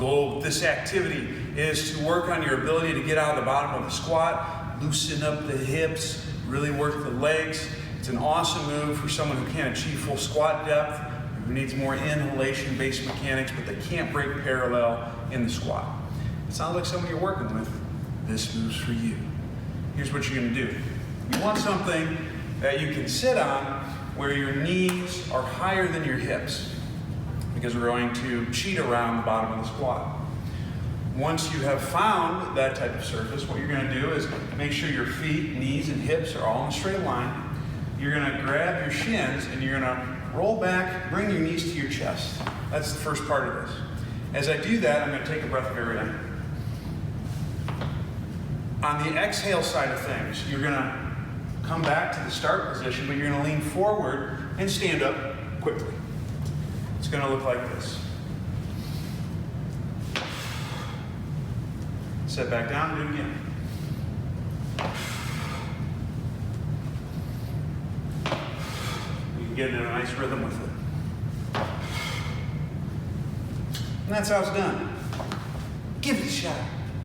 goal with this activity is to work on your ability to get out of the bottom of the squat, loosen up the hips, really work the legs. It's an awesome move for someone who can't achieve full squat depth, who needs more inhalation-based mechanics, but they can't break parallel in the squat. It sounds like someone you're working with. This move's for you. Here's what you're gonna do. You want something that you can sit on where your knees are higher than your hips, because we're going to cheat around the bottom of the squat. Once you have found that type of surface, what you're gonna do is make sure your feet, knees, and hips are all in a straight line. You're gonna grab your shins and you're gonna roll back, bring your knees to your chest. That's the first part of this. As I do that, I'm gonna take a breath of air in. On the exhale side of things, you're gonna come back to the start position, but you're gonna lean forward and stand up quickly. It's gonna look like this. Set back down, do it again. You can get in a nice rhythm with it. And that's how it's done. Give it a shot.